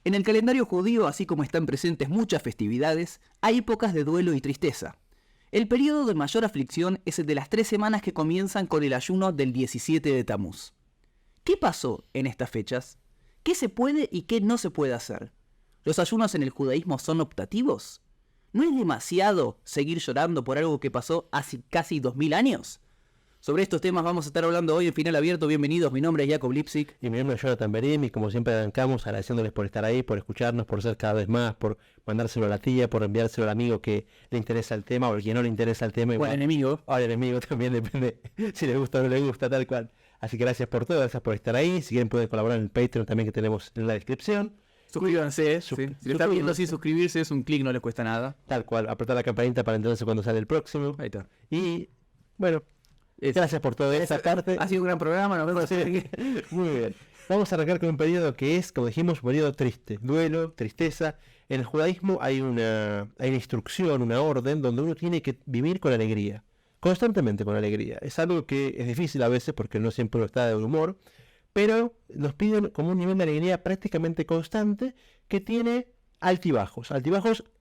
En el calendario judío, así como están presentes muchas festividades, hay épocas de duelo y tristeza. El periodo de mayor aflicción es el de las 3 semanas que comienzan con el ayuno del 17 de Tamuz. ¿Qué pasó en estas fechas? ¿Qué se puede y qué no se puede hacer? ¿Los ayunos en el judaísmo son optativos? ¿No es demasiado seguir llorando por algo que pasó hace casi 2000 años? Sobre estos temas vamos a estar hablando hoy en Final Abierto. Bienvenidos, mi nombre es Jacob Lipsik. Y mi nombre es Jonathan Berim, y como siempre arrancamos agradeciéndoles por estar ahí, por escucharnos, por ser cada vez más, por mandárselo a la tía, por enviárselo al amigo que le interesa el tema o al que no le interesa el tema. O al enemigo. O al enemigo también, depende si le gusta o no le gusta, tal cual. Así que gracias por todo, gracias por estar ahí. Si quieren pueden colaborar en el Patreon también que tenemos en la descripción. Suscríbanse, sí. Si lo están viendo así, suscribirse es un clic, no les cuesta nada. Tal cual, apretar la campanita para enterarse cuando sale el próximo. Ahí está. Y bueno, gracias por toda esa parte. Ha sido un gran programa, nos vemos. Muy bien. Vamos a arrancar con un periodo que es, como dijimos, un periodo triste. Duelo, tristeza. En el judaísmo hay una instrucción, una orden, donde uno tiene que vivir con alegría. Constantemente con alegría. Es algo que es difícil a veces porque no siempre uno está de humor, pero nos piden como un nivel de alegría prácticamente constante que tiene altibajos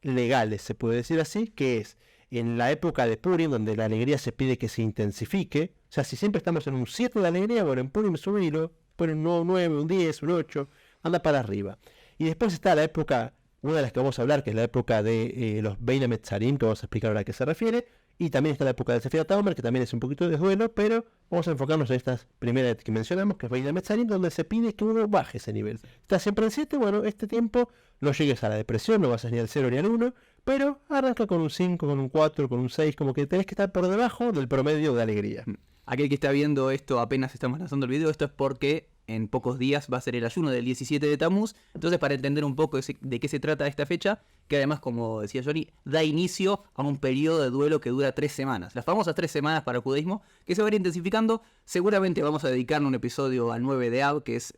legales, se puede decir así, que es en la época de Purim, donde la alegría se pide que se intensifique. O sea, si siempre estamos en un 7 de alegría, bueno, en Purim subilo, ponen un 9, un 10, un 8, anda para arriba. Y después está la época, una de las que vamos a hablar, que es la época de los Bein HaMetzarim, que vamos a explicar ahora a qué se refiere. Y también está la época de Sefirat HaOmer, que también es un poquito de duelo, pero vamos a enfocarnos en estas primeras que mencionamos, que es Bein HaMetzarim, donde se pide que uno baje ese nivel. Está siempre en 7, bueno, este tiempo no llegues a la depresión, no vas a ni al 0 ni al 1, pero arranca con un 5, con un 4, con un 6, como que tenés que estar por debajo del promedio de alegría. Aquel que está viendo esto apenas estamos lanzando el video, esto es porque en pocos días va a ser el ayuno del 17 de Tamuz. Entonces, para entender un poco de qué se trata esta fecha, que además, como decía Johnny, da inicio a un periodo de duelo que dura 3 semanas. Las famosas 3 semanas para el judaísmo, que se va a ir intensificando. Seguramente vamos a dedicarle un episodio al 9 de Av, que es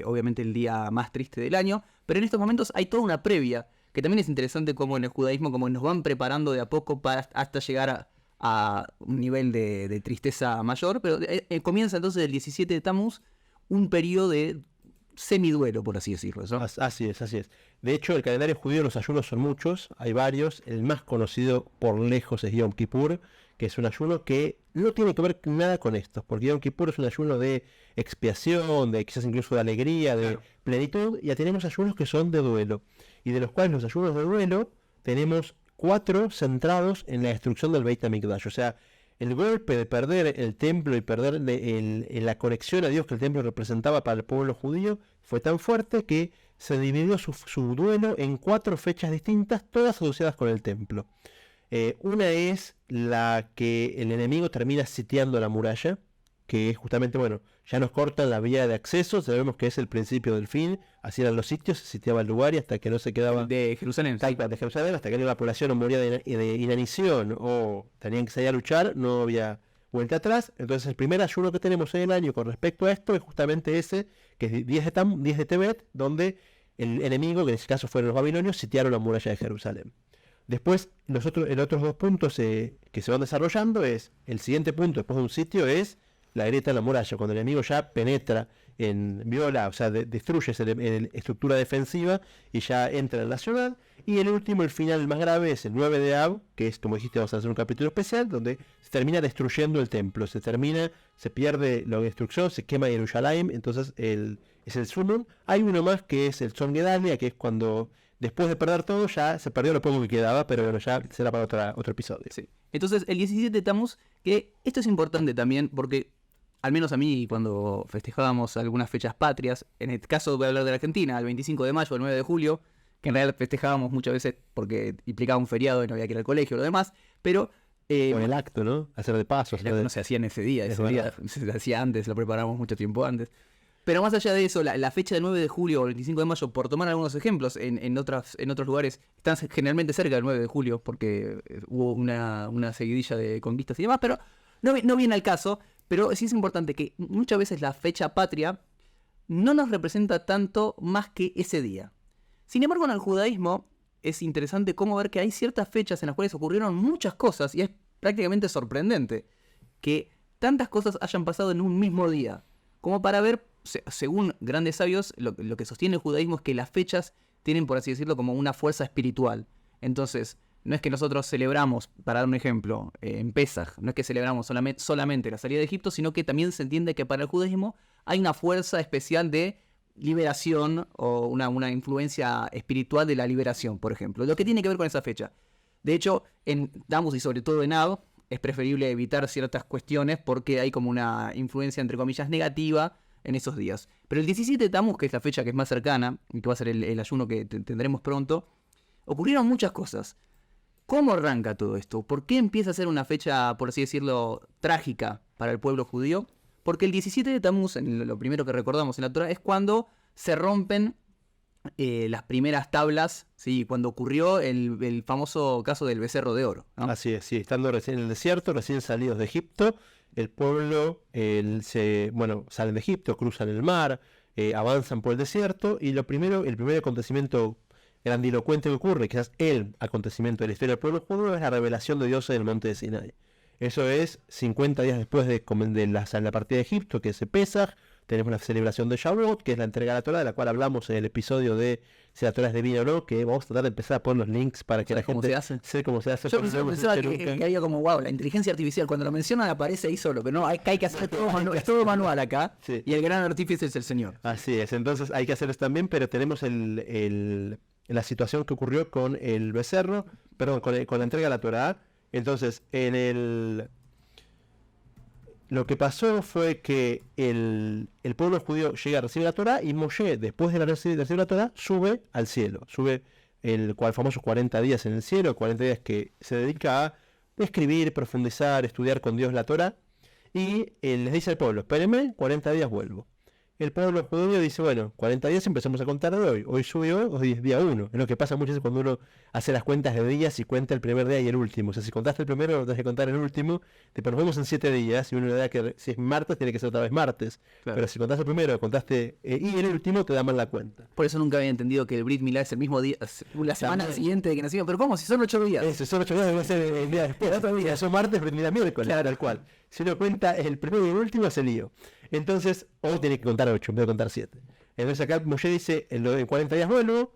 obviamente el día más triste del año. Pero en estos momentos hay toda una previa, que también es interesante como en el judaísmo, como nos van preparando de a poco para hasta llegar a un nivel de tristeza mayor. Pero comienza entonces el 17 de Tamuz, un periodo de semiduelo, por así decirlo, ¿no? Así es. De hecho, el calendario judío, los ayunos son muchos, hay varios. El más conocido por lejos es Yom Kippur, que es un ayuno que no tiene que ver nada con esto, porque Yom Kippur es un ayuno de expiación, de quizás incluso de alegría, de plenitud. Ya tenemos ayunos que son de duelo, y de los cuales los ayunos de duelo tenemos 4 centrados en la destrucción del Beit HaMikdash. O sea, el golpe de perder el templo y perder la conexión a Dios que el templo representaba para el pueblo judío fue tan fuerte que se dividió su duelo en 4 fechas distintas, todas asociadas con el templo. Una es la que el enemigo termina sitiando la muralla, que es justamente, bueno, ya nos cortan la vía de acceso, sabemos que es el principio del fin, así eran los sitios, se sitiaba el lugar y hasta que no se quedaba... De Jerusalén. De Jerusalén, hasta que la población moría de inanición o tenían que salir a luchar, no había vuelta atrás. Entonces el primer ayuno que tenemos en el año con respecto a esto es justamente ese, que es 10 de Tebet, donde el enemigo, que en este caso fueron los babilonios, sitiaron la muralla de Jerusalén. Después, en otros 2 puntos que se van desarrollando es, el siguiente punto después de un sitio es la grieta en la muralla, cuando el enemigo ya penetra, viola, o sea, destruye esa estructura defensiva y ya entra en la ciudad. Y el último, el final, el más grave, es el 9 de Av, que es, como dijiste, vamos a hacer un capítulo especial, donde se termina destruyendo el templo, se pierde la destrucción, se quema Jerusalén, entonces es el Summum. Hay uno más que es el Tzon Gedalia, que es cuando, después de perder todo, ya se perdió lo poco que quedaba, pero bueno, ya será para otro episodio. Sí. Entonces, el 17 de Tamuz, que esto es importante también, porque al menos a mí, cuando festejábamos algunas fechas patrias, en el caso voy a hablar de la Argentina, el 25 de mayo, el 9 de julio, que en realidad festejábamos muchas veces porque implicaba un feriado y no había que ir al colegio o lo demás, pero... con el acto, ¿no? Hacer de paso. El acto no se hacía en ese día se hacía antes, lo preparamos mucho tiempo antes. Pero más allá de eso, la fecha del 9 de julio o el 25 de mayo, por tomar algunos ejemplos, en otros lugares, están generalmente cerca del 9 de julio, porque hubo una seguidilla de conquistas y demás, pero no viene al caso. Pero sí es importante que muchas veces la fecha patria no nos representa tanto más que ese día. Sin embargo, en el judaísmo es interesante cómo ver que hay ciertas fechas en las cuales ocurrieron muchas cosas y es prácticamente sorprendente que tantas cosas hayan pasado en un mismo día. Como para ver, según grandes sabios, lo que sostiene el judaísmo es que las fechas tienen, por así decirlo, como una fuerza espiritual. Entonces, no es que nosotros celebramos, para dar un ejemplo, en Pesaj, no es que celebramos solamente la salida de Egipto, sino que también se entiende que para el judaísmo hay una fuerza especial de liberación o una influencia espiritual de la liberación, por ejemplo, lo que tiene que ver con esa fecha. De hecho, en Tammuz y sobre todo en Av, es preferible evitar ciertas cuestiones porque hay como una influencia, entre comillas, negativa en esos días. Pero el 17 de Tammuz, que es la fecha que es más cercana, y que va a ser el ayuno que tendremos pronto, ocurrieron muchas cosas. ¿Cómo arranca todo esto? ¿Por qué empieza a ser una fecha, por así decirlo, trágica para el pueblo judío? Porque el 17 de Tammuz, lo primero que recordamos en la Torá, es cuando se rompen las primeras tablas, ¿sí? Cuando ocurrió el famoso caso del becerro de oro, ¿no? Así es, sí, estando recién en el desierto, recién salidos de Egipto, el pueblo salen de Egipto, cruzan el mar, avanzan por el desierto, y el primer acontecimiento grandilocuente que ocurre, quizás el acontecimiento de la historia del pueblo judío, es la revelación de Dios en el monte de Sinai. Eso es 50 días después de la partida de Egipto, que es Pesaj. Tenemos la celebración de Shavuot, que es la entrega de la Torá, de la cual hablamos en el episodio de si la Torá es divina o no, que vamos a tratar de empezar a poner los links para que la gente sepa cómo se hace. Yo pensaba que había como, wow, la inteligencia artificial, cuando lo mencionan aparece ahí solo, pero no, hay que hacer es todo manual acá, sí. Y el gran artífice es el Señor. Así es, entonces hay que hacer eso también, pero tenemos la situación que ocurrió con el becerro, perdón, con la entrega de la Torá. Entonces, lo que pasó fue que el pueblo judío llega a recibir la Torá, y Moshe, después de recibir la Torá, sube al cielo. Sube el famoso 40 días en el cielo, 40 días que se dedica a escribir, profundizar, estudiar con Dios la Torá. Y les dice al pueblo, espérenme, 40 días vuelvo. El pueblo judío dice, bueno, 40 días empezamos a contar de hoy. Hoy subió, hoy es día 1. Es lo que pasa muchas veces cuando uno hace las cuentas de días y cuenta el primer día y el último. O sea, si contaste el primero, no tenés que contar el último. Después nos vemos en 7 días. Y uno le da que si es martes, tiene que ser otra vez martes. Claro. Pero si contaste el primero, contaste y el último, te da mal la cuenta. Por eso nunca había entendido que el Brit Milá es el mismo día, la semana siguiente de que nacieron. Pero ¿cómo? Si son 8 días. Eso, son 8 días, debe ser el día después. El otro día, son martes, Brit Milá miércoles. Claro, tal cual. Si uno cuenta el primero y el último, es el lío. Entonces, hoy tiene que contar 8, en vez de contar 7. Entonces acá Moshe dice, en 40 días vuelvo,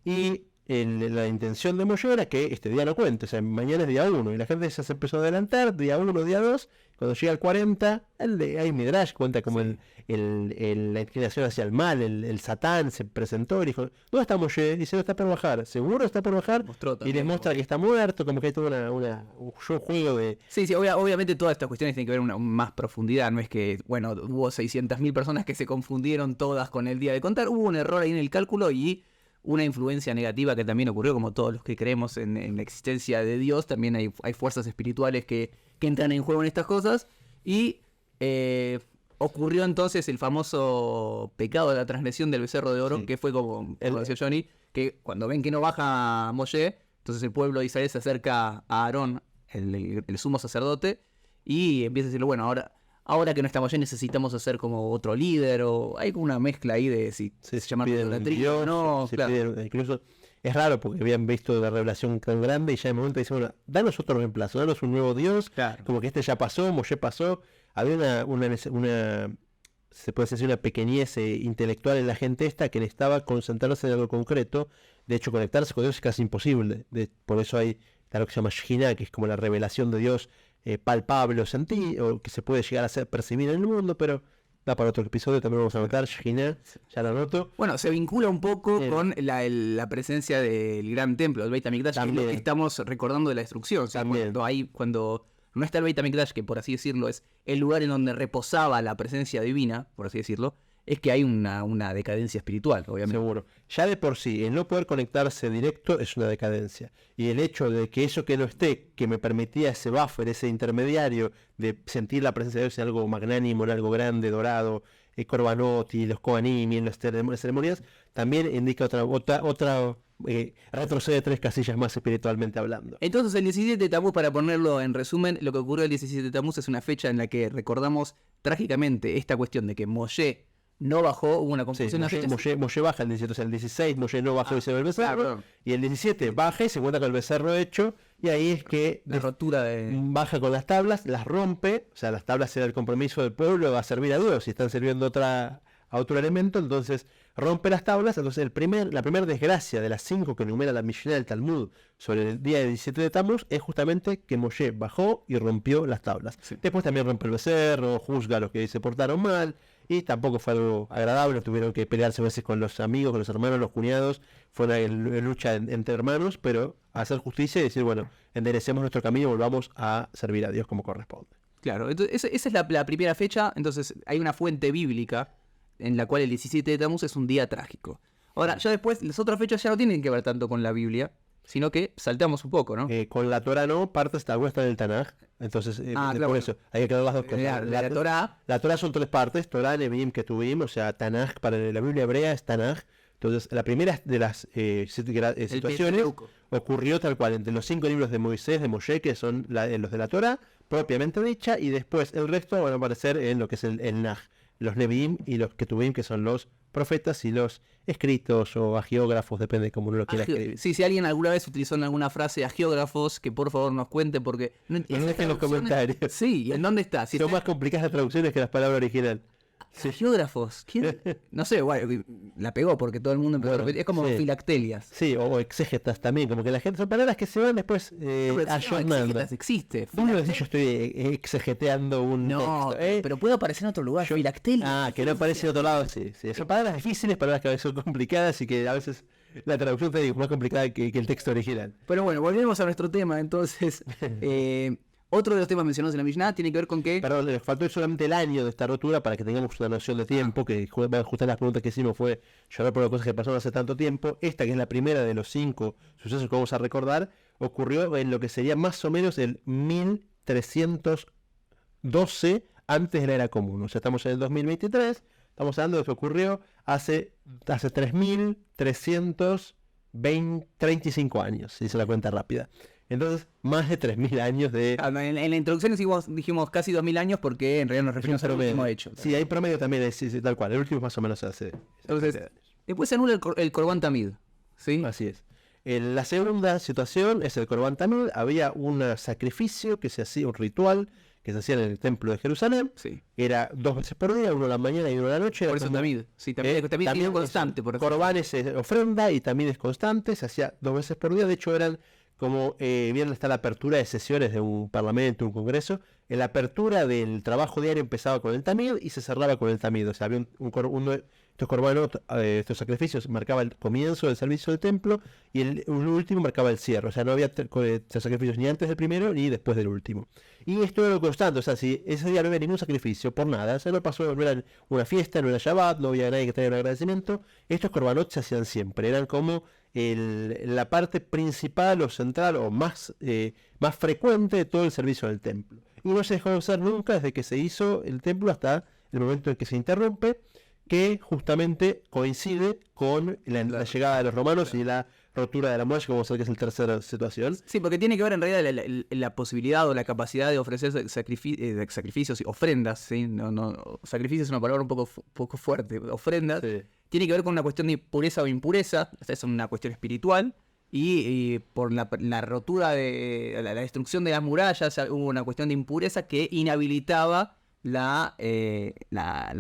y la intención de Moshe era que este día no cuente, o sea, mañana es día 1, y la gente ya se empezó a adelantar, día 1, día 2, cuando llega el 40, hay Midrash cuenta como sí. La inclinación hacia el mal, el Satán se presentó y dijo, ¿dónde está Moshe? Dice, no está por bajar, seguro está por bajar, y les muestra que está muerto, como que hay toda un juego de... Sí, obviamente todas estas cuestiones tienen que ver una más profundidad, no es que, bueno, hubo 600.000 personas que se confundieron todas con el día de contar, hubo un error ahí en el cálculo y una influencia negativa que también ocurrió, como todos los que creemos en la existencia de Dios, también hay fuerzas espirituales que entran en juego en estas cosas, y ocurrió entonces el famoso pecado de la transgresión del becerro de oro, sí. Que fue como decía Johnny, que cuando ven que no baja Moshe, entonces el pueblo de Israel se acerca a Aarón, el sumo sacerdote, y empieza a decirle, bueno, ahora que no estamos allí necesitamos hacer como otro líder, o hay como una mezcla ahí de si se llama idolatría o no. Claro. Incluso es raro porque habían visto la revelación tan grande y ya de momento dicen, bueno, danos otro reemplazo, danos un nuevo Dios, claro. Como que este ya pasó, Moshe pasó. Había una se puede decir una pequeñez intelectual en la gente esta que necesitaba concentrarse en algo concreto. De hecho, conectarse con Dios es casi imposible. Por eso hay algo que se llama Shekhinah, que es como la revelación de Dios palpable o sentido, o que se puede llegar a ser percibir en el mundo, pero da para otro episodio, también vamos a anotar Shekhinah, ya lo anoto. Bueno, se vincula un poco con la presencia del gran templo, del Beit HaMikdash, que es lo que estamos recordando de la destrucción. O sea, cuando no está el Beit HaMikdash, que por así decirlo es el lugar en donde reposaba la presencia divina, por así decirlo, es que hay una decadencia espiritual, obviamente. Seguro. Ya de por sí, el no poder conectarse directo es una decadencia. Y el hecho de que eso que no esté, que me permitía ese buffer, ese intermediario, de sentir la presencia de Dios en algo magnánimo, en algo grande, dorado, Korbanot y los Kohanim y en las ceremonias, también indica otra retrocede 3 casillas más espiritualmente hablando. Entonces el 17 de Tammuz, para ponerlo en resumen, lo que ocurrió el 17 de Tammuz es una fecha en la que recordamos trágicamente esta cuestión de que Moshe no bajó, hubo una confusión. Sí, Moshe baja el 17, o sea, el 16 Moshe no bajó y se ve el becerro, claro. Y el 17 baja y se encuentra con el becerro hecho, y ahí es que la rotura baja con las tablas, las rompe, o sea, las tablas era el compromiso del pueblo, va a servir a Dios, si están sirviendo a otro elemento, entonces rompe las tablas. Entonces la primera desgracia de las 5 que enumera la Mishnah del Talmud sobre el día del 17 de Tammuz es justamente que Moshe bajó y rompió las tablas. Sí. Después también rompe el becerro, juzga a los que se portaron mal, y tampoco fue algo agradable. Tuvieron que pelearse a veces con los amigos, con los hermanos, los cuñados. Fue una lucha entre hermanos, pero hacer justicia y decir, bueno, enderecemos nuestro camino y volvamos a servir a Dios como corresponde. Claro, entonces esa es la primera fecha. Entonces hay una fuente bíblica en la cual el 17 de Tammuz es un día trágico. Ahora, ya después, las otras fechas ya no tienen que ver tanto con la Biblia, sino que saltamos un poco, ¿no? Con la Torah no, partes algunas están en el Tanaj. Entonces, claro, por eso, hay que quedar las dos cosas. La Torá. La Torah son 3 partes, Torah, Nevi'im, Ketuvim, o sea, Tanaj, para la Biblia hebrea es Tanaj. Entonces, la primera de las situaciones Pentateuco. ocurrió tal cual entre los 5 libros de Moisés, de Moshe, que son los de la Torah, propiamente dicha, y después el resto van a aparecer en lo que es el Naj, los Nevi'im y los Ketuvim, que son los profetas y los escritos o agiógrafos, depende de cómo uno lo quiera escribir. Sí, si alguien alguna vez utilizó en alguna frase agiógrafos, que por favor nos cuente, porque... No dejen en los comentarios. Sí, ¿y en dónde está? Si Son más complicadas las traducciones que las palabras originales. Sí. Agiógrafos, ¿quién? No sé, bueno, la pegó porque todo el mundo empezó a repetir. Es como Sí. filactelias. Sí, o exégetas también, como que la gente son palabras que se van después ayornando. Existe. Vos no decís yo estoy exegeteando un No, texto, pero puede aparecer en otro lugar. Filactelia. Ah, que no aparece en otro lado, sí. Son palabras difíciles, palabras que a veces son complicadas y que a veces la traducción te digo, más complicada que el texto original. Pero bueno, volvemos a nuestro tema. Entonces, otro de los temas mencionados en la Mishnah tiene que ver con que... Perdón, les faltó solamente el año de esta rotura para que tengamos una noción de tiempo, que justo las preguntas que hicimos fue llorar por las cosas que pasaron hace tanto tiempo. Esta, que es la primera de los 5 sucesos que vamos a recordar, ocurrió en lo que sería más o menos el 1312 antes de la era común. O sea, estamos en el 2023, estamos hablando de lo que ocurrió hace 3.335 años, si se la cuenta rápida. Entonces, más de 3.000 años de... En la introducción dijimos casi 2000 años porque en realidad nos referimos al último hecho. Sí, hay promedio también, sí, tal cual. El último más o menos hace... Entonces, después se anula el Corban Tamid, ¿sí? Así es. La segunda situación es el Corban Tamid. Había un sacrificio que se hacía, un ritual que se hacía en el templo de Jerusalén. Sí. Era 2 veces por día, uno a la mañana y uno a la noche. Por eso Tamid. Sí, también es constante. Por Corban es ofrenda y también es constante. Se hacía 2 veces por día. De hecho, eran como bien está la apertura de sesiones de un parlamento, un congreso. En la apertura del trabajo diario empezaba con el Tamid y se cerraba con el Tamid. O sea, había estos corbanos, estos sacrificios marcaba el comienzo del servicio del templo y un último marcaba el cierre. O sea, no había sacrificios ni antes del primero ni después del último. Y esto era lo constante. O sea, si ese día no había ningún sacrificio por nada, o sea, no pasó, no era una fiesta, no era Shabbat, no había nadie que traiga un agradecimiento, estos corbanot se hacían siempre. Eran como la parte principal o central o más frecuente de todo el servicio del templo. Y no se dejó de usar nunca desde que se hizo el templo hasta el momento en que se interrumpe, que justamente coincide con la llegada de los romanos y la rotura de la muralla, como vamos a ver que es la tercera situación. Sí, porque tiene que ver en realidad la posibilidad o la capacidad de ofrecer sacrificios y ofrendas, ¿sí? Sacrificio es una palabra un poco fuerte. Ofrendas. Sí. Tiene que ver con una cuestión de pureza o impureza. Esta es una cuestión espiritual. Y por la rotura de la destrucción de las murallas hubo una cuestión de impureza que inhabilitaba la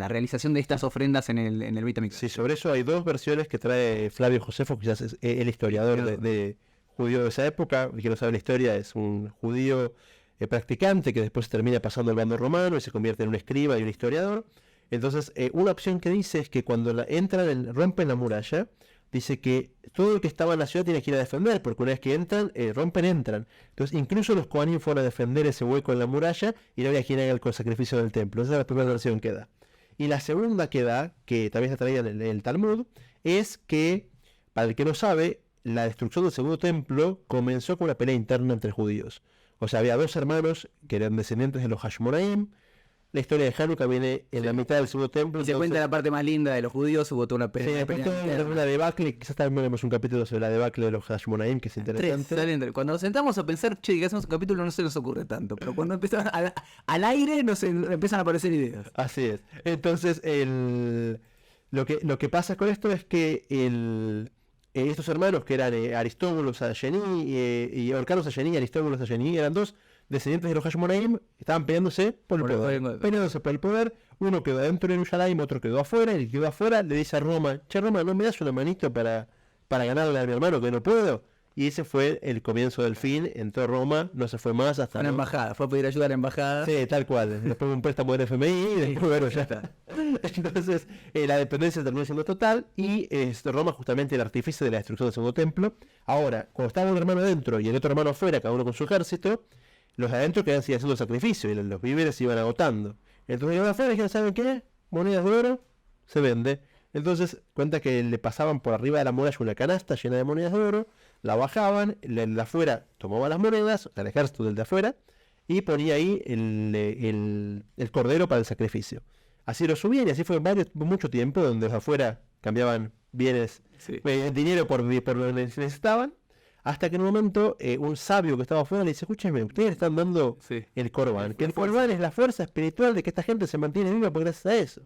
realización de estas ofrendas en el Beit HaMikdash. Sí, sobre eso hay 2 versiones que trae Flavio Josefo, quizás es el historiador de judío de esa época. El que no sabe la historia es un judío practicante que después termina pasando al bando romano y se convierte en un escriba y un historiador. Entonces, una opción que dice es que cuando rompen la muralla, dice que todo el que estaba en la ciudad tiene que ir a defender, porque una vez que entran, entran. Entonces, incluso los Kohanim fueron a defender ese hueco en la muralla y no había quien haga el sacrificio del templo. Esa es la primera versión que da. Y la segunda que da, que también se traía en el Talmud, es que, para el que no sabe, la destrucción del segundo templo comenzó con una pelea interna entre judíos. O sea, había 2 hermanos que eran descendientes de los Hashmonaim. La historia de Hanukkah viene en la mitad del segundo templo. Y se cuenta la parte más linda de los judíos, hubo toda una Sí, pelea. una debacle, quizás también tenemos un capítulo sobre la debacle de los Hashmonaim, que es interesante. Cuando nos sentamos a pensar, che, que hacemos un capítulo, no se nos ocurre tanto, pero cuando empiezan al aire empiezan a aparecer ideas. Así es. Entonces, lo que pasa con esto es que estos hermanos que eran Aristóbulos Ayení y Orcanos Ayení y Aristóbulos Ayení eran 2 descendientes de los Hashmonaim estaban peleándose por el poder. Peleándose por el poder, uno quedó adentro de Jerusalén, otro quedó afuera, y el que quedó afuera le dice a Roma, che Roma, ¿no me das una manito para ganarle a mi hermano que no puedo? Y ese fue el comienzo del fin, entró Roma, no se fue más hasta... Una embajada, fue a pedir ayuda a la embajada. Sí, tal cual, después un préstamo del FMI y después bueno, ya está. Entonces la dependencia terminó siendo total y Roma justamente el artífice de la destrucción del segundo templo. Ahora, cuando estaba un hermano adentro y el otro hermano afuera, cada uno con su ejército, los de adentro quedaban haciendo sacrificio y los víveres se iban agotando. Entonces los de afuera dijeron, ¿saben qué? Monedas de oro, se vende. Entonces cuenta que le pasaban por arriba de la muralla una canasta llena de monedas de oro, la bajaban, el de afuera tomaba las monedas, o sea, el ejército del de afuera, y ponía ahí el cordero para el sacrificio. Así lo subían y así fue mucho tiempo donde los de afuera cambiaban bienes, dinero por lo que necesitaban, hasta que en un momento un sabio que estaba afuera le dice, escúchame, ustedes están dando el Corban, que el Corban es la fuerza espiritual de que esta gente se mantiene viva por gracias a eso.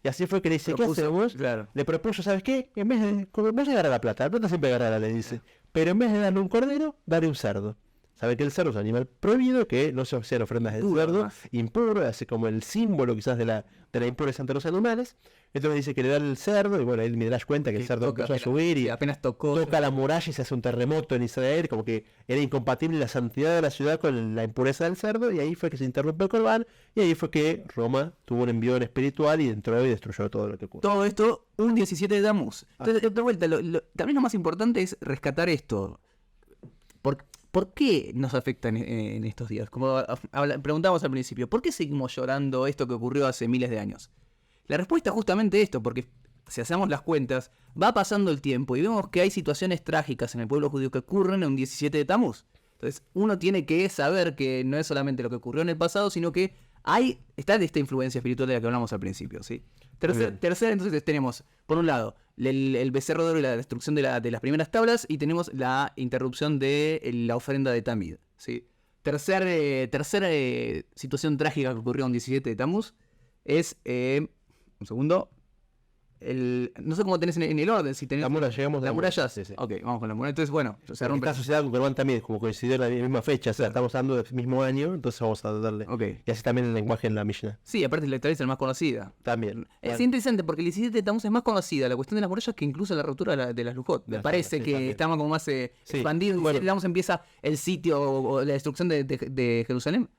Y así fue que le dice, ¿qué hacemos? Claro. Le propuso, ¿sabes qué? En vez de agarrar la plata siempre agarrarla, le dice. Pero en vez de darle un cordero, darle un cerdo. Sabe que el cerdo es un animal prohibido, que no se hacían ofrendas de cerdo, impuro, así como el símbolo quizás de la impureza ante los animales. Entonces dice que le da el cerdo, y bueno, ahí el Midrash cuenta que el cerdo empezó a subir y apenas toca la muralla y se hace un terremoto en Israel, como que era incompatible la santidad de la ciudad con la impureza del cerdo, y ahí fue que se interrumpe el Corban, y ahí fue que Roma tuvo un envío espiritual y entró y destruyó todo lo que ocurrió. Todo esto un 17 de Tammuz. Entonces, de otra vuelta, también lo más importante es rescatar esto. ¿Por qué nos afecta en estos días? Como preguntamos al principio, ¿por qué seguimos llorando esto que ocurrió hace miles de años? La respuesta es justamente esto, porque si hacemos las cuentas, va pasando el tiempo y vemos que hay situaciones trágicas en el pueblo judío que ocurren en un 17 de Tammuz. Entonces, uno tiene que saber que no es solamente lo que ocurrió en el pasado, sino que está esta influencia espiritual de la que hablamos al principio, ¿sí? Tercera, entonces tenemos, por un lado, el becerro de oro y la destrucción de las primeras tablas, y tenemos la interrupción de la ofrenda de Tamid, ¿sí? Tercera situación trágica que ocurrió en 17 de Tammuz es, un segundo, no sé cómo tenés en el orden, si tenés... La muralla, llegamos la muralla. Sí. Ok, vamos con la muralla. Entonces, bueno, se rompe. Está asociada con Corban también, como coincidió en la misma fecha, o sea, estamos hablando del mismo año, entonces vamos a darle. Okay. Y así también el lenguaje en la Mishnah. Sí, aparte la es la más conocida. También. Es interesante porque el 17 de Tammuz es más conocida la cuestión de las murallas que incluso la ruptura de las Lujot. Me parece que estamos como más expandido. Bueno, Tammuz empieza el sitio o la destrucción de Jerusalén.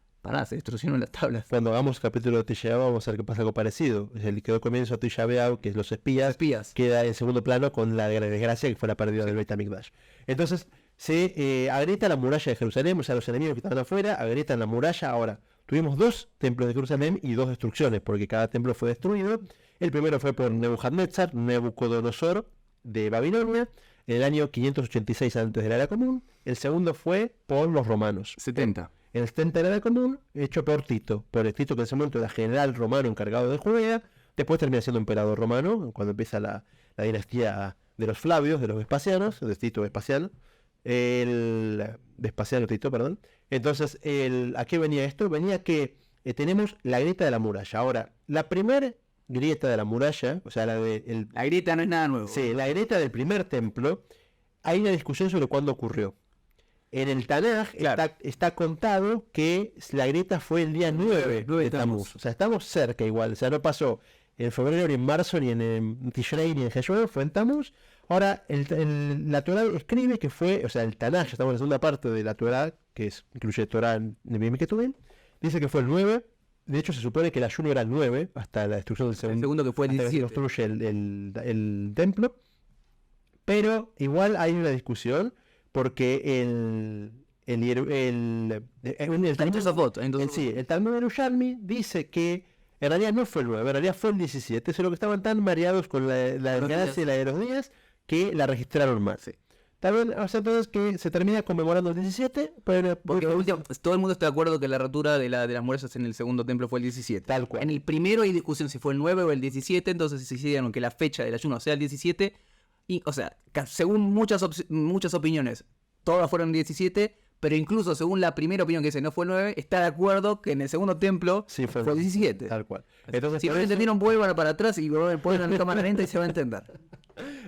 Se destruyeron las tablas. Cuando hagamos el capítulo de Tisha B'Av vamos a ver que pasa algo parecido. El que dio comienzo a Tisha B'Av, que es los espías, queda en segundo plano con la desgracia que fue la pérdida del Beit HaMikdash. Entonces se agrieta la muralla de Jerusalén, o sea, los enemigos que estaban afuera agrietan la muralla. Ahora, tuvimos 2 templos de Jerusalén y 2 destrucciones, porque cada templo fue destruido. El primero fue por Nabucodonosor de Babilonia, en el año 586 antes de la era común. El segundo fue por los romanos. 70. En el 70 de la era común, hecho por Tito, que en ese momento era general romano encargado de Judea, después termina siendo emperador romano, cuando empieza la dinastía de los Flavios, de los Vespasianos, de Tito Vespasiano, Vespasiano Tito, perdón. Entonces, ¿a qué venía esto? Venía que tenemos la grieta de la muralla. Ahora, la primera grieta de la muralla, o sea, la grieta no es nada nuevo. Sí, la grieta del primer templo, hay una discusión sobre cuándo ocurrió. En el Tanaj está contado que la grieta fue el día 9 de Tammuz. O sea, estamos cerca igual. O sea, no pasó en febrero, ni en marzo, ni en Tishrei, ni en Heshuvah, fue en Tammuz. Ahora, la Torah escribe que fue, o sea, el Tanaj, estamos en la segunda parte de la Torah, que incluye Torah Nevi'im y Ketuvim, dice que fue el 9. De hecho, se supone que el ayuno era el 9, hasta la destrucción del segundo. El segundo que fue el 17. Se construye el templo. Pero igual hay una discusión, porque el Talmud de Yerushalmi dice que en realidad no fue el 9, en realidad fue el 17, solo que estaban tan mareados con la desgracia y la de los días que la registraron mal. Sí. También, o sea, entonces que se termina conmemorando el 17, pero... Porque todo el mundo está de acuerdo que la rotura de las murallas en el segundo templo fue el 17. Tal cual. En el primero hay discusión si fue el 9 o el 17, entonces se decidieron que la fecha del ayuno sea el 17... Y, o sea, según muchas opiniones, todas fueron 17, pero incluso según la primera opinión que dice no fue el 9, está de acuerdo que en el segundo templo fue el 17. Tal cual. Entonces, si no entendieron, vuelvan para atrás y ponen la cámara lenta y se va a entender.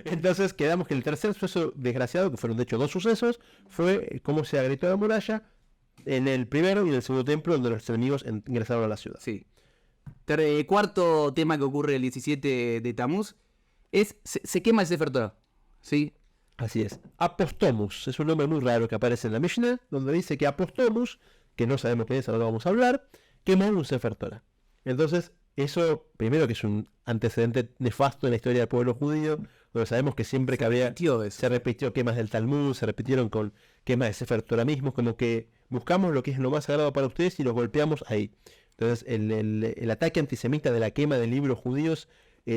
Entonces quedamos que el tercer suceso desgraciado, que fueron de hecho 2 sucesos, fue cómo se agrietó la muralla. en el primero y en el segundo templo donde los enemigos ingresaron a la ciudad. Sí. Cuarto tema que ocurre el 17 de Tammuz es se quema el Sefer Torah. ¿Sí? Así es. Apostomus es un nombre muy raro que aparece en la Mishnah, donde dice que Apostomus, que no sabemos qué es, ahora vamos a hablar, quemó un Sefer Torah. Entonces, eso, primero que es un antecedente nefasto en la historia del pueblo judío, donde sabemos que siempre que había... Se repitió quemas del Talmud, se repitieron con quemas de Sefer Torah mismo, como que buscamos lo que es lo más sagrado para ustedes y los golpeamos ahí. Entonces, el ataque antisemita de la quema del libro judíos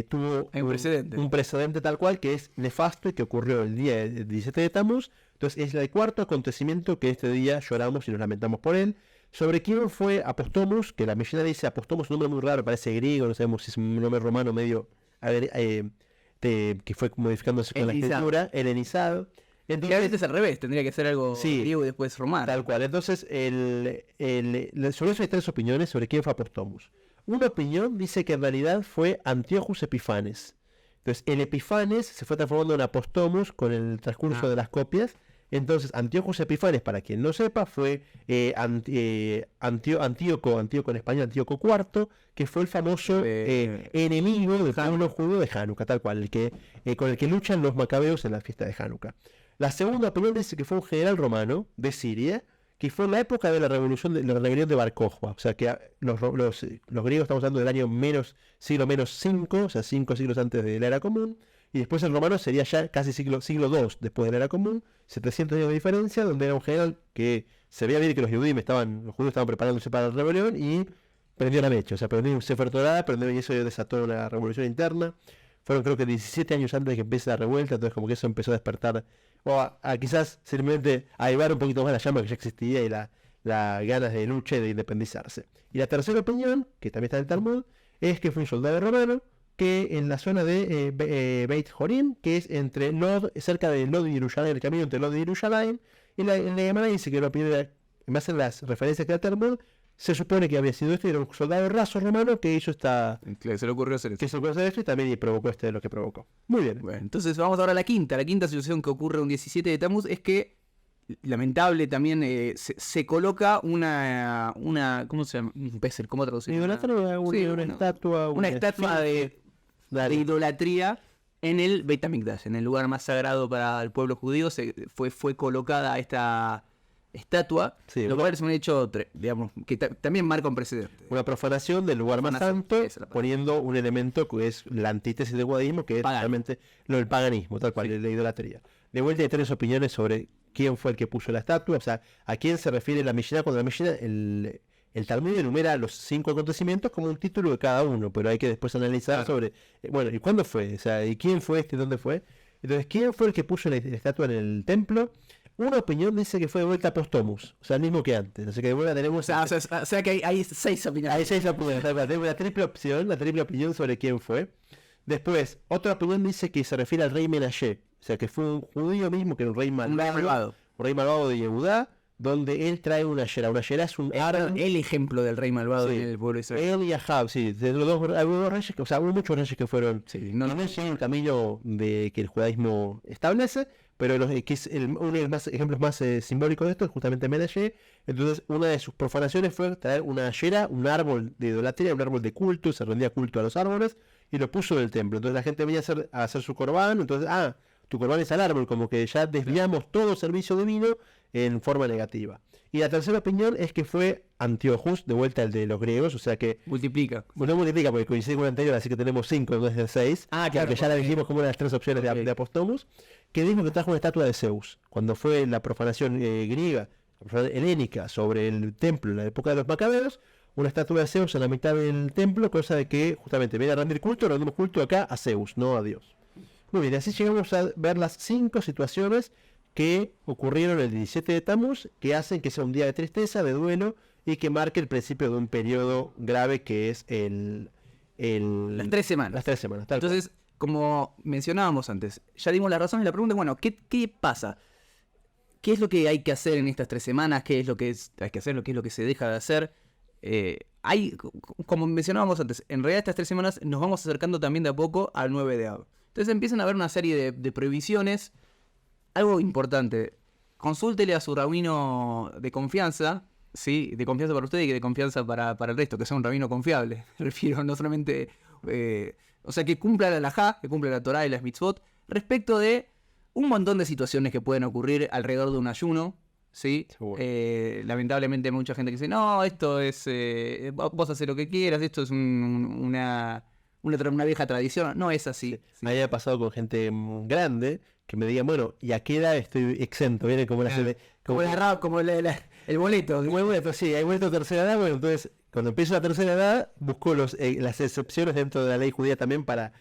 tuvo un precedente tal cual que es nefasto y que ocurrió el día del 17 de Tammuz. Entonces es el cuarto acontecimiento que este día lloramos y nos lamentamos por él. Sobre quién fue Apostomus, que la Mishnah dice Apostomus, un nombre muy raro, parece griego, no sabemos si es un nombre romano medio que fue modificándose con la escritura, helenizado. Entonces, que a veces es al revés, tendría que ser algo griego y después romano. Tal cual. Entonces, sobre eso hay tres opiniones sobre quién fue Apostomus. Una opinión dice que en realidad fue Antíochus Epifanes. Entonces, el Epifanes se fue transformando en Apostomus con el transcurso de las copias. Entonces, Antíochus Epifanes, para quien no sepa, fue Antíoco en español, Antíoco IV, que fue el famoso enemigo del pueblo judío de Hanukkah, tal cual, con el que luchan los macabeos en la fiesta de Hanukkah. La segunda opinión dice que fue un general romano de Siria, que fue en la época de la rebelión de Bar Kokhba. O sea que los griegos estamos hablando del año siglo menos 5, o sea 5 siglos antes de la era común, y después el romano sería ya casi siglo II después de la era común, 700 años de diferencia, donde era un general que se veía bien que los judíos estaban preparándose para la rebelión y prendió la mecha, o sea, prendió un Sefer Torah, y eso desató una revolución interna. Fueron creo que 17 años antes de que empiece la revuelta, entonces como que eso empezó a despertar, o a quizás simplemente a avivar un poquito más la llama que ya existía y la ganas de lucha y de independizarse. Y la tercera opinión, que también está en el Talmud, es que fue un soldado romano que en la zona de Beit Horim, que es cerca de Lod y Jerusalén, el camino entre Lod y Jerusalén, y la Gemara dice que la primera, en base a las referencias que da Talmud, se supone que había sido era un soldado raso romano que hizo que se le ocurrió hacer esto y también provocó lo que provocó. Muy bien. Bueno, entonces vamos ahora a la quinta. La quinta situación que ocurre un 17 de Tammuz es que, lamentable también, se coloca una ¿cómo se llama? Un peser, ¿cómo traducir? Una estatua. Una estatua de idolatría en el Beit HaMikdash, en el lugar más sagrado para el pueblo judío. Fue colocada esta estatua, lo cual es un hecho, digamos, que también marca un precedente. Una profanación del lugar más santo, poniendo un elemento que es la antítesis del judaísmo, que es realmente lo del paganismo, tal cual, la idolatría. De vuelta hay tres opiniones sobre quién fue el que puso la estatua, o sea, a quién se refiere la Mishnah, cuando la Mishnah, el Talmud enumera los 5 acontecimientos como un título de cada uno, pero hay que después analizar sobre, bueno, ¿y cuándo fue? O sea, ¿y quién fue y dónde fue? Entonces, ¿quién fue el que puso la estatua en el templo? Una opinión dice que fue de vuelta a Apostomus, o sea, el mismo que antes. Así que de vuelta tenemos... O sea que hay 6 opiniones. Hay 6 opiniones. Tenemos la triple opinión sobre quién fue. Después, otra opinión dice que se refiere al rey Menashe. O sea, que fue un judío mismo, que era un rey malvado. Un rey malvado de Yehudá, donde él trae una yera. Una yera es un árbol. El ejemplo del rey malvado del pueblo de Israel. Él y Ahab, sí. De los dos reyes, o sea, hubo muchos reyes que fueron... Sí, no siguen el camino que el judaísmo establece, pero que es uno de los ejemplos más simbólicos de esto es justamente Menashe. Entonces, una de sus profanaciones fue traer una yera, un árbol de idolatría, un árbol de culto, se rendía culto a los árboles, y lo puso en el templo. Entonces la gente venía a hacer su corbán, entonces, tu corbán es al árbol, como que ya desviamos todo servicio divino en forma negativa. Y la tercera opinión es que fue Antíochus, de vuelta el de los griegos, o sea que... Multiplica. Bueno, no multiplica porque coincide con el anterior, así que tenemos 5 en vez de 6. Claro. Que ya la dijimos como una de las 3 opciones de Apostomus, que dijo que trajo una estatua de Zeus. Cuando fue la profanación griega, la profanación helénica sobre el templo en la época de los macabeos, una estatua de Zeus en la mitad del templo, cosa de que justamente viene a rendir culto, rendimos culto acá a Zeus, no a Dios. Muy bien, así llegamos a ver las 5 situaciones que ocurrieron el 17 de Tammuz, que hacen que sea un día de tristeza, de duelo, y que marque el principio de un periodo grave que es las 3 semanas. Las 3 semanas. Entonces, como mencionábamos antes, ya dimos las razones. La pregunta es, bueno, ¿qué pasa? ¿Qué es lo que hay que hacer en estas 3 semanas? ¿Qué es lo que hay que hacer? ¿Qué es lo que se deja de hacer? Como mencionábamos antes, en realidad estas 3 semanas nos vamos acercando también de a poco al 9 de Av. Entonces empiezan a haber una serie de prohibiciones. Algo importante, consúltele a su rabino de confianza ¿sí? De confianza para usted y de confianza para el resto, que sea un rabino confiable. Me refiero no solamente... o sea, que cumpla la halajá, que cumpla la Torá y las mitzvot, respecto de un montón de situaciones que pueden ocurrir alrededor de un ayuno, ¿sí? Lamentablemente hay mucha gente que dice, no, esto es... vos haces lo que quieras, esto es una vieja tradición. No es así. Me había pasado con gente grande que me digan, bueno, ¿y a qué edad estoy exento? Viene como El boleto. Como el boleto, sí, hay boleto de tercera edad. Bueno, entonces, cuando empiezo la tercera edad, busco las excepciones dentro de la ley judía también para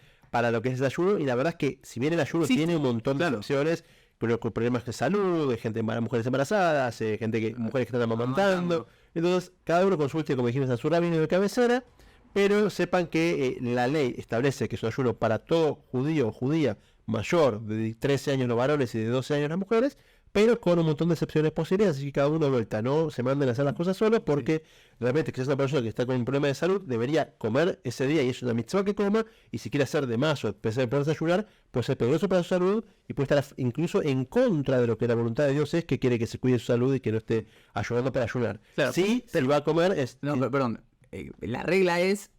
lo que es el ayuno. Y la verdad es que, si bien el ayuno tiene un montón de excepciones, pero con problemas de salud, de gente mujeres embarazadas, mujeres que están amamantando. Entonces, cada uno consulte, como dijimos, a su rabino de cabecera. Pero sepan que la ley establece que es un ayuno para todo judío o judía mayor de 13 años los varones y de 12 años las mujeres, pero con un montón de excepciones posibles, así que cada uno de vuelta, no se manden a hacer las cosas solos, porque realmente que si es una persona que está con un problema de salud, debería comer ese día y es una mitzvah que coma, y si quiere hacer de más o empezar a ayunar, puede ser peligroso para su salud y puede estar incluso en contra de lo que la voluntad de Dios es, que quiere que se cuide su salud y que no esté ayunando para ayunar. Claro, si va a comer es... No, perdón. La regla es,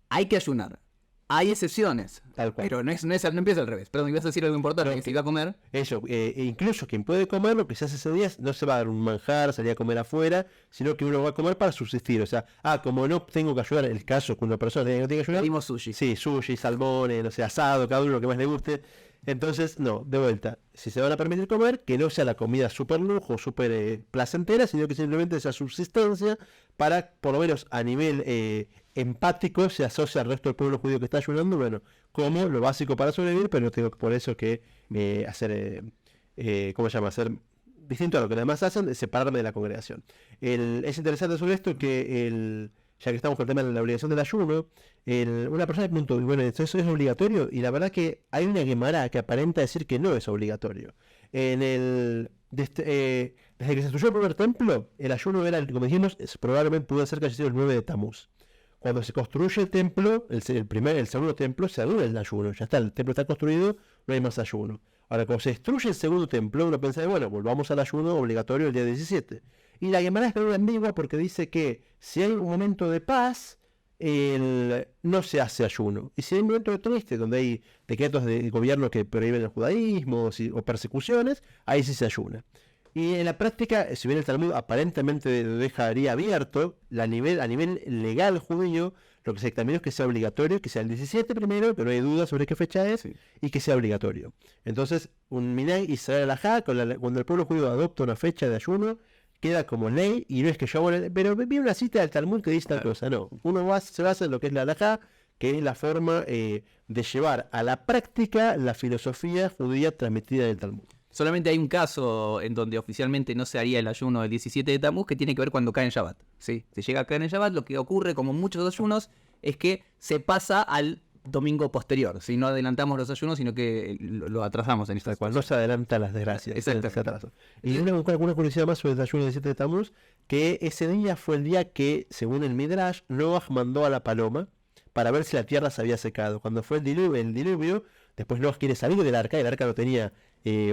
hay que ayunar. Hay excepciones, Tal cual. pero no empieza al revés. Perdón, ibas a decir algo importante, que si va a comer... Eso, incluso quien puede comer, lo que se hace ese día no se va a dar un manjar, salir a comer afuera, sino que uno va a comer para subsistir. O sea, como no tengo que ayudar, en el caso que una persona no tiene que ayudar... Pedimos sushi. Sí, sushi, salmón, no sé, asado, cada uno lo que más le guste. Entonces, no, de vuelta, si se van a permitir comer, que no sea la comida súper lujo, súper placentera, sino que simplemente sea subsistencia para, por lo menos a nivel empático, se asocia al resto del pueblo judío que está ayunando, bueno, como lo básico para sobrevivir, pero no tengo por eso que hacer, ¿cómo se llama? Hacer distinto a lo que los demás hacen, separarme de la congregación. Es interesante sobre esto que ya que estamos con el tema de la obligación del ayuno, una persona me preguntó, bueno, ¿eso es obligatorio? Y la verdad que hay una Gemara que aparenta decir que no es obligatorio. Desde que se construyó el primer templo, el ayuno era, como dijimos, probablemente pudo ser que haya sido el 9 de Tamuz. Cuando se construye el templo, el segundo templo, se anula el ayuno. Ya está, el templo está construido, no hay más ayuno. Ahora, cuando se destruye el segundo templo, uno piensa, bueno, volvamos al ayuno obligatorio el día 17. Y la Gemara es una ambigua porque dice que si hay un momento de paz, no se hace ayuno. Y si hay un momento de triste, donde hay decretos de gobierno que prohíben el judaísmo o persecuciones, ahí sí se ayuna. Y en la práctica, si bien el Talmud aparentemente lo dejaría abierto, a nivel legal judío, lo que se dictamina es que sea obligatorio, que sea el 17 primero, pero no hay duda sobre qué fecha es, y que sea obligatorio. Entonces, un Minhag Israel Alajá, cuando el pueblo judío adopta una fecha de ayuno, queda como ley, y no es que yo, pero vi una cita del Talmud que dice tal cosa, no. Uno se basa en lo que es la Alajá, que es la forma de llevar a la práctica la filosofía judía transmitida en el Talmud. Solamente hay un caso en donde oficialmente no se haría el ayuno del 17 de Tamuz, que tiene que ver cuando cae en Shabbat. ¿Sí? Si llega a caer en Shabbat, lo que ocurre, como muchos ayunos, es que se pasa al domingo posterior. Si no adelantamos los ayunos, sino que lo atrasamos en esta cual no se adelanta las desgracias. Exacto. Y alguna curiosidad más sobre el ayuno del 17 de Tamuz, que ese día fue el día que, según el Midrash, Noah mandó a la paloma para ver si la tierra se había secado. Cuando fue el diluvio, después Noah quiere salir del arca, y el arca no tenía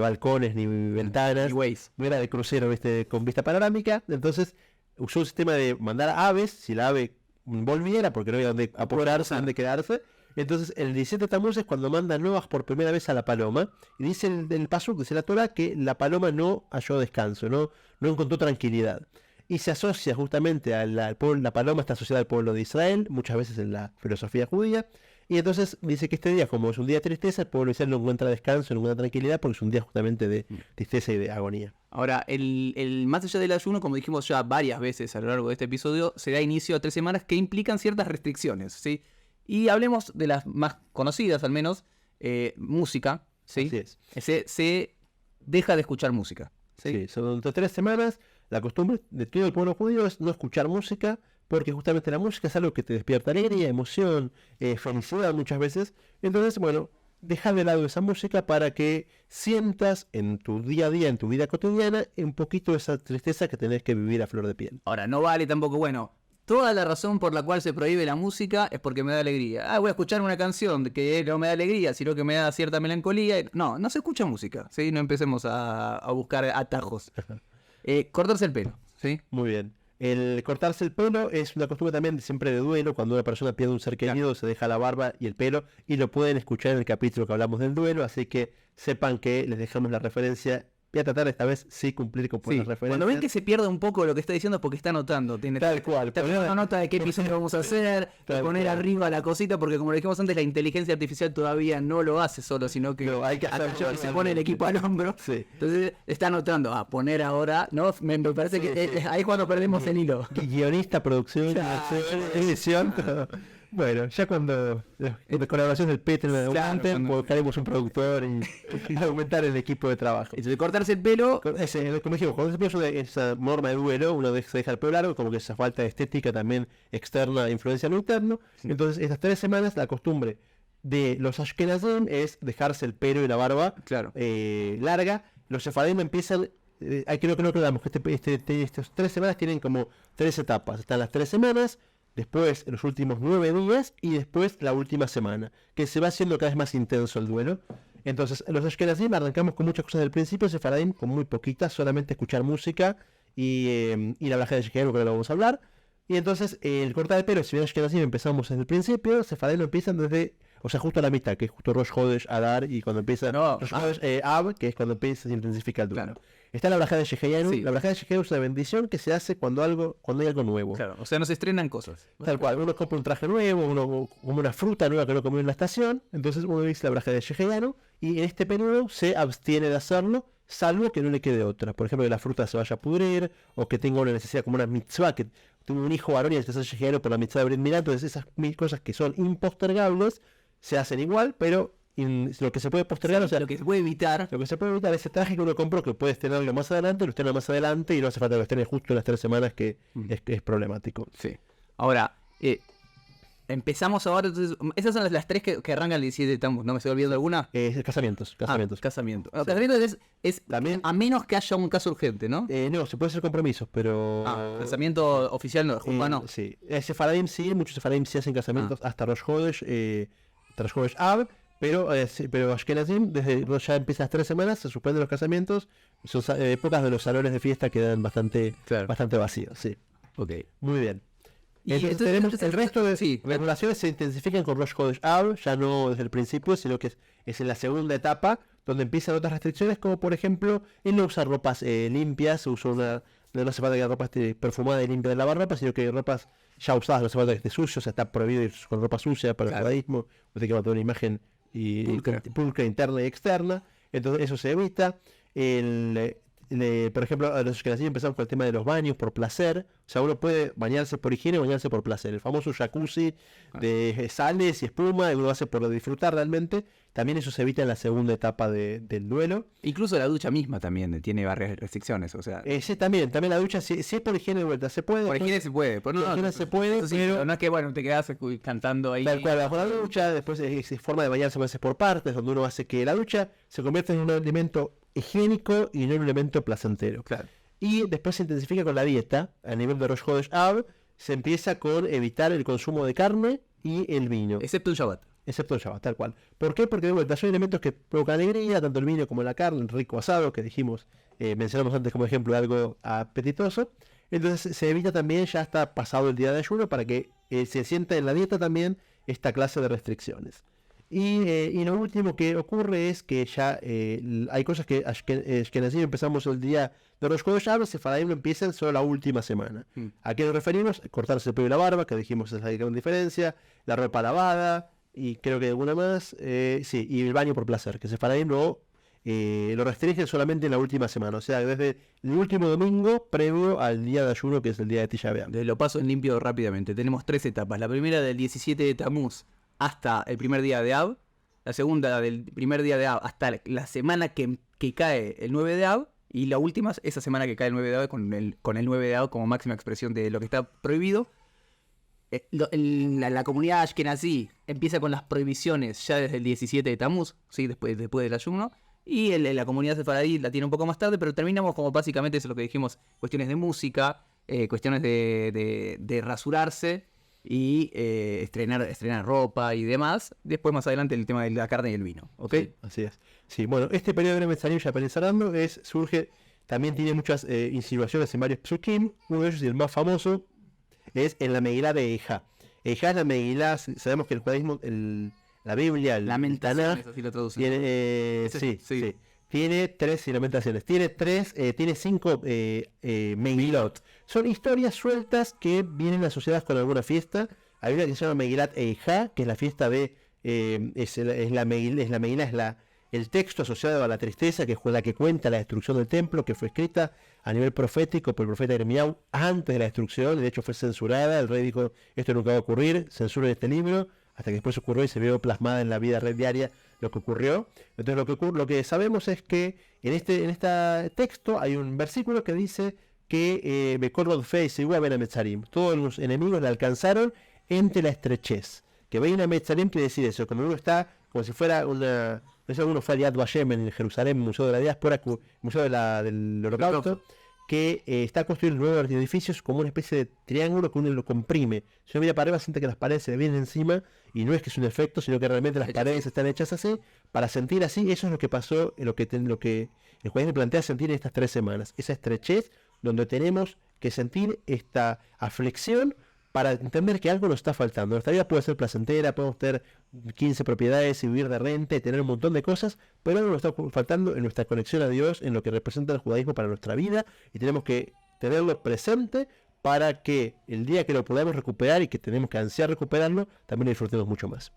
balcones ni ventanas, no era de crucero, con vista panorámica. Entonces usó un sistema de mandar aves, si la ave volviera, porque no había donde apoyarse, donde quedarse. Entonces el 17 de Tamuz es cuando manda Noah por primera vez a la paloma, y dice el pasuk, dice la Torah, que la paloma no halló descanso, no encontró tranquilidad. Y se asocia justamente al pueblo, la paloma está asociada al pueblo de Israel, muchas veces en la filosofía judía. Y entonces dice que este día, como es un día de tristeza, el pueblo de Israel no encuentra descanso, no encuentra tranquilidad, porque es un día justamente de tristeza y de agonía. Ahora, el más allá del ayuno, como dijimos ya varias veces a lo largo de este episodio, se da inicio a 3 semanas que implican ciertas restricciones, ¿sí? Y hablemos de las más conocidas, al menos, música, ¿sí? Así es. Se deja de escuchar música, ¿sí? Sí, son 3 semanas. La costumbre de todo el pueblo judío es no escuchar música, porque justamente la música es algo que te despierta alegría, emoción, felicidad muchas veces. Entonces, bueno, deja de lado esa música para que sientas en tu día a día, en tu vida cotidiana, un poquito esa tristeza que tenés que vivir a flor de piel. Ahora, no vale tampoco, bueno, toda la razón por la cual se prohíbe la música es porque me da alegría. Voy a escuchar una canción que no me da alegría, sino que me da cierta melancolía. No se escucha música, ¿sí? No empecemos a buscar atajos. Cortarse el pelo, ¿sí? Muy bien. El cortarse el pelo es una costumbre también siempre de duelo, cuando una persona pierde un ser querido, se deja la barba y el pelo, y lo pueden escuchar en el capítulo que hablamos del duelo, así que sepan que les dejamos la referencia. Voy a tratar esta vez sí cumplir con Sí, las referencias. cuando ven que se pierde un poco lo que está diciendo es porque está anotando. Tiene Tal cual. Está tomando nota de qué episodio vamos a hacer, de poner arriba la cosita, porque como lo dijimos antes, la inteligencia artificial todavía no lo hace solo, sino que No, hay que hacer se pone el equipo al hombro. Sí. Entonces está anotando, poner ahora, ¿no? Me parece que ahí es cuando perdemos el hilo. Guionista, producción, edición, todo. Bueno, ya cuando de colaboración del Peter me aumenten, buscaremos un productor y aumentar el equipo de trabajo. Entonces cortarse el pelo, Como dijimos, cuando se pierde esa norma de duelo, uno se deja el pelo largo, como que esa falta de estética también externa influencia en lo interno. Sí. Entonces, estas 3 semanas, la costumbre de los Ashkenazim es dejarse el pelo y la barba larga. Los Sefarim empiezan, creo que no recordamos que estas 3 semanas tienen como 3 etapas. Están las 3 semanas, después los últimos 9 días y después la última semana, que se va haciendo cada vez más intenso el duelo. Entonces, los Ashkenazim arrancamos con muchas cosas del principio, Sefaradim con muy poquitas, solamente escuchar música y la braja de Shekeanu, que ahora lo vamos a hablar. Y entonces, el cortar de pelo, si bien Ashkenazim empezamos desde el principio, Sefaradim lo empiezan desde, o sea, justo a la mitad, que es justo Rosh Hodesh Adar, y cuando empieza Rosh Hodesh Av, que es cuando empieza, se intensifica el duelo. Claro. Está la braja de Shekeanu. La braja de Shekeanu es una bendición que se hace cuando hay algo nuevo. Claro, o sea, no se estrenan cosas. Tal cual, uno compra un traje nuevo, uno come una fruta nueva que no comió en la estación, entonces uno dice la braja de Shekeanu, y en este periodo se abstiene de hacerlo, salvo que no le quede otra. Por ejemplo, que la fruta se vaya a pudrir, o que tenga una necesidad como una mitzvah, que tuvo un hijo varón y se hace Shekeanu por la mitzvah de Brit Milá. Entonces esas cosas que son impostergables se hacen igual, pero lo que se puede postergar, o sea, lo que se puede evitar ese traje que uno compró, que puede estrenarlo más adelante, lo estrena más adelante y no hace falta que lo estrene justo en las 3 semanas, que es problemático. Sí. Ahora, empezamos ahora, entonces, esas son las 3 que arrancan el 17 de Tammuz, ¿no? ¿Me estoy olvidando alguna? Casamientos. Casamiento. Sí. Casamientos es también, a menos que haya un caso urgente, ¿no? No, se puede hacer compromisos, pero... casamiento oficial no, no. Sí, Sefaradim sí, muchos Sefaradim sí hacen casamientos hasta Rosh Hodesh, Rosh Hodesh Av, pero Ashkenazim, desde ya empiezan las 3 semanas, se suspenden los casamientos, son épocas de los salones de fiesta quedan bastante vacíos, sí. Ok. Muy bien. Y entonces tenemos el resto de regulaciones se intensifican con Rosh Hodesh Av, ya no desde el principio, sino que es en la segunda etapa, donde empiezan otras restricciones, como por ejemplo, el no usar ropas limpias, no hace falta que la ropa esté perfumada y limpia de lavar ropa, sino que ropas ya usadas, no hace falta que esté sucio, o sea, está prohibido ir con ropa sucia para el judaísmo, usted que mantener una imagen pulcra interna y externa, entonces eso se evita. Por ejemplo, los Ashkenazim empezamos con el tema de los baños por placer, o sea, uno puede bañarse por higiene o bañarse por placer, el famoso jacuzzi de sales y espuma, uno lo hace por disfrutar realmente. También eso se evita en la segunda etapa del duelo. Incluso la ducha misma también tiene varias restricciones, o sea... sí, también la ducha, si es por higiene de vuelta, se puede. Por higiene se puede, por higiene se puede, pero... no es que, bueno, te quedas cantando ahí... Tal cual, bajo la ducha, después es forma de bañarse a veces por partes, donde uno hace que la ducha se convierta en un elemento higiénico y no en un elemento placentero. Claro. Y después se intensifica con la dieta, a nivel de Rosh Hodesh Av, se empieza con evitar el consumo de carne y el vino. Excepto el Shabbat. Excepto el Shabbat, tal cual. ¿Por qué? Porque de vuelta son elementos que provocan alegría, tanto el vino como la carne, el rico asado, que dijimos, mencionamos antes como ejemplo de algo apetitoso. Entonces se evita también, ya está pasado el día de ayuno, para que se sienta en la dieta también esta clase de restricciones. Y lo último que ocurre es que ya hay cosas que Ashkenazim empezamos el día de Rosh Hodesh Av, Sefaradim lo empiezan solo la última semana. ¿A qué nos referimos? Cortarse el pelo y la barba, que dijimos es la gran diferencia, la ropa lavada, y creo que alguna más, y el baño por placer, que Sefaradim lo restringen solamente en la última semana, o sea, desde el último domingo previo al día de ayuno, que es el día de Tisha B'Av. Lo paso en limpio rápidamente. Tenemos 3 etapas. La primera del 17 de Tammuz hasta el primer día de Av. La segunda del primer día de Av hasta la semana que cae el 9 de Av. Y la última, esa semana que cae el 9 de Av, con el 9 de Av como máxima expresión de lo que está prohibido. La comunidad Ashkenazí empieza con las prohibiciones ya desde el 17 de Tammuz, ¿sí? después del ayuno. Y la comunidad sefaradí la tiene un poco más tarde, pero terminamos como básicamente eso es lo que dijimos, cuestiones de música, cuestiones de rasurarse y estrenar ropa y demás. Después más adelante el tema de la carne y el vino, ¿ok? Sí, así es. Sí, bueno, este periodo de Metzanim ya surge También tiene muchas insinuaciones en varios psukim. Uno de ellos, y el más famoso, es en la Megilá de Eijá. Eijá es la Megilá, sabemos que el judaísmo, la Biblia, el Tanaj, así lo traducen. tiene, sí. Tiene 3 lamentaciones. Tiene 5 Megilot. Son historias sueltas que vienen asociadas con alguna fiesta. Hay una que se llama Megilat Eijá, que es la fiesta de el texto asociado a la tristeza, que es la que cuenta la destrucción del templo, que fue escrita a nivel profético por el profeta Jeremías antes de la destrucción. De hecho fue censurada. El rey dijo, esto nunca va a ocurrir, censuren este libro, hasta que después ocurrió y se vio plasmada en la vida diaria lo que ocurrió. Entonces lo que sabemos es que en este texto hay un versículo que dice que todos los enemigos le alcanzaron entre la estrechez. Que Bein HaMetzarim quiere decir eso, cuando uno está como si fuera una... No sé, uno fue a Yad Vashem en Jerusalén, Museo de la Diáspora, Museo del Holocausto, que está construido en 9 edificios como una especie de triángulo que uno lo comprime. Si uno mira para arriba siente que las paredes se le vienen encima, y no es que es un efecto, sino que realmente las paredes están hechas así. Para sentir así, eso es lo que pasó, lo que el judaísmo plantea sentir en estas 3 semanas. Esa estrechez donde tenemos que sentir esta aflicción para entender que algo nos está faltando. Nuestra vida puede ser placentera, podemos tener 15 propiedades y vivir de renta y tener un montón de cosas, pero algo nos está faltando en nuestra conexión a Dios, en lo que representa el judaísmo para nuestra vida, y tenemos que tenerlo presente para que el día que lo podamos recuperar y que tenemos que ansiar recuperarlo, también lo disfrutemos mucho más.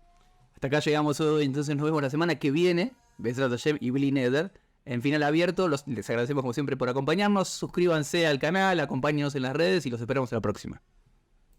Hasta acá llegamos hoy, entonces nos vemos la semana que viene. Bezrat Hashem y Bli Neder en Final Abierto. Les agradecemos como siempre por acompañarnos. Suscríbanse al canal, acompáñenos en las redes y los esperamos en la próxima.